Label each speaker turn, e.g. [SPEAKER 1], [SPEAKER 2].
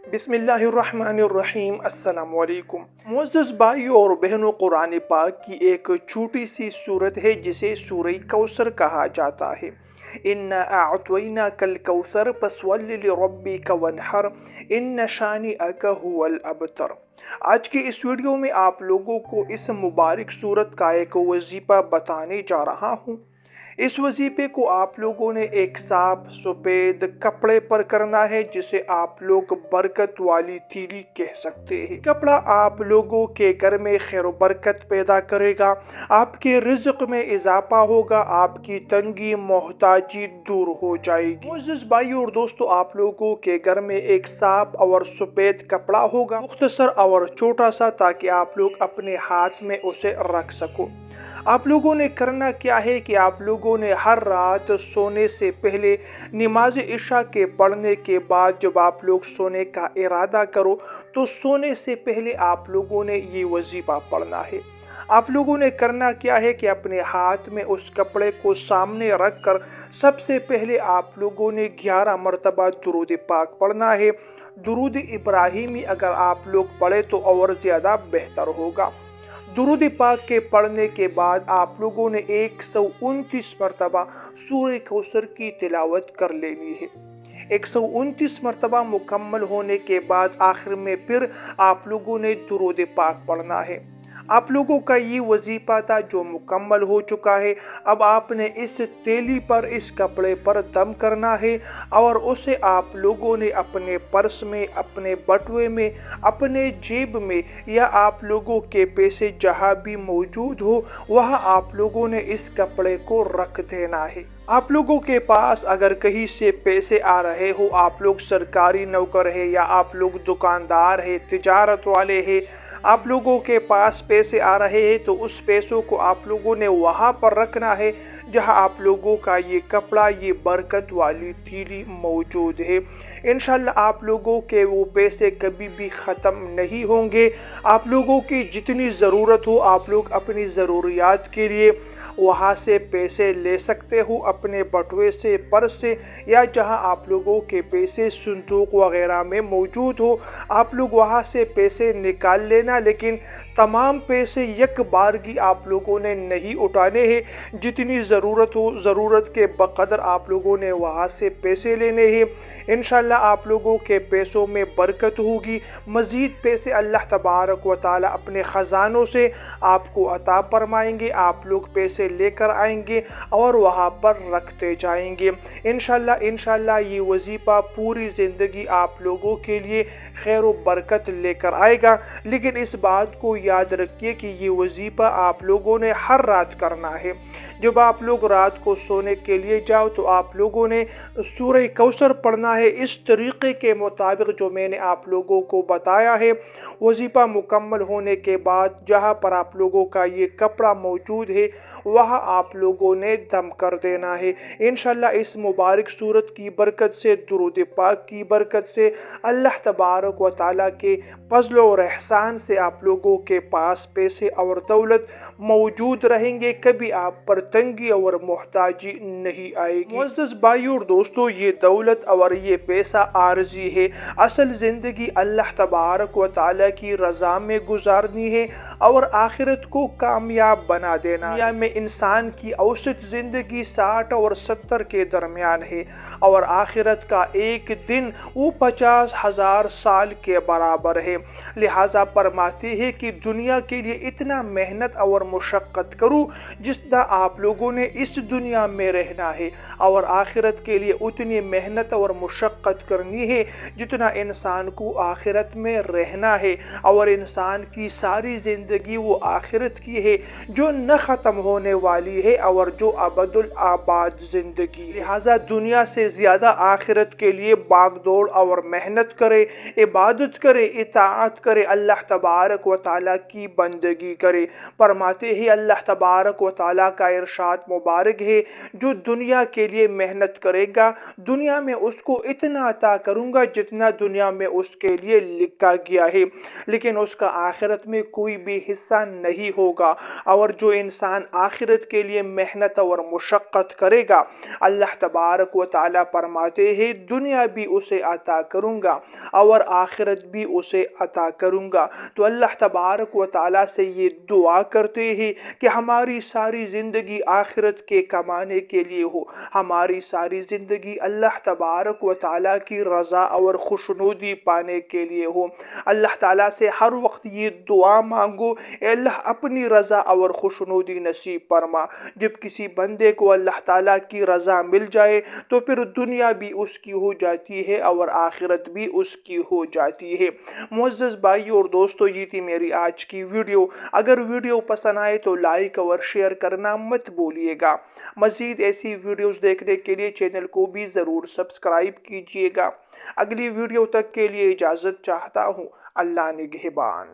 [SPEAKER 1] बिस्मिल्लाहिर्रहमानिर्रहीम। अस्सलाम वालेकुम। मुअज़्ज़ज़ भाइयों और बहनों, कुरान पाक की एक छोटी सी सूरत है जिसे सूरह कौसर कहा जाता है। इन्ना अअतैना कल कौसर फसल्लि लिरब्बिका वन्हर इन्न शानिअका हुवल अबतर। आज की इस वीडियो में आप लोगों को इस मुबारक सूरत का एक वजीफ़ा बताने जा रहा हूँ। इस वजीफे को आप लोगों ने एक साफ सफ़ेद कपड़े पर करना है, जिसे आप लोग बरकत वाली तीली कह सकते हैं। कपड़ा आप लोगों के घर में खैर बरकत पैदा करेगा, आपके रिज़्क़ में इजाफा होगा, आपकी तंगी मोहताजी दूर हो जाएगी। मुअज़्ज़ज़ भाइयों और दोस्तों, आप लोगों के घर में एक साफ और सफ़ेद कपड़ा होगा, मुख्तसर और छोटा सा, ताकि आप लोग अपने हाथ में उसे रख सको। आप लोगों ने करना क्या है कि आप लोगों ने हर रात सोने से पहले नमाज इशा के पढ़ने के बाद जब आप लोग सोने का इरादा करो तो सोने से पहले आप लोगों ने ये वजीफा पढ़ना है। आप लोगों ने करना क्या है कि अपने हाथ में उस कपड़े को सामने रख कर सबसे पहले आप लोगों ने 11 मरतबा दुरूद पाक पढ़ना है। दुरूद इब्राहिमी अगर आप लोग पढ़े तो और ज़्यादा बेहतर होगा। दुरूद पाक के पढ़ने के बाद आप लोगों ने 129 मरतबा सूरह कौसर की तिलावत कर लेनी है। 129 मरतबा मुकम्मल होने के बाद आखिर में फिर आप लोगों ने दुरूद पाक पढ़ना है। आप लोगों का ये वजीफा था जो मुकम्मल हो चुका है। अब आपने इस तेली पर, इस कपड़े पर दम करना है और उसे आप लोगों ने अपने पर्स में, अपने बटुए में, अपने जेब में या आप लोगों के पैसे जहाँ भी मौजूद हो वहाँ आप लोगों ने इस कपड़े को रख देना है। आप लोगों के पास अगर कहीं से पैसे आ रहे हो, आप लोग सरकारी नौकर है या आप लोग दुकानदार है, तिजारत वाले हैं, आप लोगों के पास पैसे आ रहे हैं तो उस पैसों को आप लोगों ने वहाँ पर रखना है जहाँ आप लोगों का ये कपड़ा, ये बरकत वाली तीली मौजूद है। इंशाल्लाह आप लोगों के वो पैसे कभी भी ख़त्म नहीं होंगे। आप लोगों की जितनी ज़रूरत हो आप लोग अपनी ज़रूरियात के लिए वहाँ से पैसे ले सकते हो, अपने बटुए से, पर्स से, या जहाँ आप लोगों के पैसे संदूक वगैरह में मौजूद हो आप लोग वहाँ से पैसे निकाल लेना। लेकिन तमाम पैसे एक बारगी आप लोगों ने नहीं उठाने हैं। जितनी ज़रूरत हो, ज़रूरत के बक़दर आप लोगों ने वहाँ से पैसे लेने हैं। इंशाल्लाह आप लोगों के पैसों में बरकत होगी। मज़ीद पैसे अल्लाह तबारक व तआला अपने ख़जानों से आपको अता फरमाएंगे। आप लोग पैसे लेकर आएंगे और वहाँ पर रखते जाएंगे। इंशाल्लाह ये वजीफ़ा पूरी ज़िंदगी आप लोगों के लिए खैर व बरकत लेकर आएगा। लेकिन इस बात को याद रखिए कि ये वजीफ़ा आप लोगों ने हर रात करना है। जब आप लोग रात को सोने के लिए जाओ तो आप लोगों ने सूरह कौसर पढ़ना है इस तरीक़े के मुताबिक जो मैंने आप लोगों को बताया है। वजीफ़ा मुकम्मल होने के बाद जहाँ पर आप लोगों का ये कपड़ा मौजूद है वहाँ आप लोगों ने दम कर देना है। इंशाल्लाह इस मुबारक सूरत की बरकत से, दुरूद पाक की बरकत से, अल्लाह तबारक व तआला के फज़ल और एहसान से आप लोगों के पास पैसे और दौलत मौजूद रहेंगे। कभी आप पर तंगी और मोहताजी नहीं आएगी। मुअज़्ज़ज़ भाइयों और दोस्तों, ये दौलत और ये पैसा आर्जी है। असल ज़िंदगी अल्लाह तबारक व तआला की रज़ा में गुजारनी है और आखिरत को कामयाब बना देना। दुनिया में इंसान की औसत ज़िंदगी 60 और 70 के दरमियान है और आखिरत का एक दिन वो 50,000 साल के बराबर है। लिहाजा फरमाते हैं कि दुनिया के लिए इतना मेहनत और मुशक्क़त करो जितना आप लोगों ने इस दुनिया में रहना है, और आखिरत के लिए उतनी मेहनत और मुशक्क़त करनी है जितना इंसान को आखिरत में रहना है। और इंसान की सारी ज़िंदगी वो आखिरत की है जो न ख़त्म होने वाली है और जो अबदुल आबाद ज़िंदगी। लिहाजा दुनिया से ज़्यादा आखिरत के लिए भागदौड़ और मेहनत करे, इबादत करे, इताअत करे, अल्लाह तबारक व तआला की बंदगी करे। फरमाते فرماتے ہیں اللہ تبارک و تعالیٰ کا ارشاد مبارک ہے جو دنیا کے لیے محنت کرے گا دنیا میں اس کو اتنا عطا کروں گا جتنا دنیا میں اس کے لیے لکھا گیا ہے لیکن اس کا آخرت میں کوئی بھی حصہ نہیں ہوگا اور جو انسان آخرت کے لیے محنت اور مشقت کرے گا اللہ تبارک و تعالیٰ فرماتے ہیں دنیا بھی اسے عطا کروں گا اور آخرت بھی اسے عطا کروں گا تو اللہ تبارک و تعالیٰ سے یہ دعا کرتے ہیں کہ ہماری ساری زندگی آخرت کے کمانے کے لیے ہو ہماری ساری زندگی اللہ تبارک و تعالیٰ کی رضا اور خوشنودی پانے کے لیے ہو اللہ تعالیٰ سے ہر وقت یہ دعا مانگو اے اللہ اپنی رضا اور خوشنودی نصیب فرما جب کسی بندے کو اللہ تعالیٰ کی رضا مل جائے تو پھر دنیا بھی اس کی ہو جاتی ہے اور آخرت بھی اس کی ہو جاتی ہے معزز بھائی اور دوستو یہ تھی میری آج کی ویڈیو اگر ویڈیو پسند آئے تو لائک اور شیئر کرنا مت بھولیے گا مزید ایسی ویڈیوز دیکھنے کے لیے چینل کو بھی ضرور سبسکرائب کیجیے گا اگلی ویڈیو تک کے لیے اجازت چاہتا ہوں اللہ نگہبان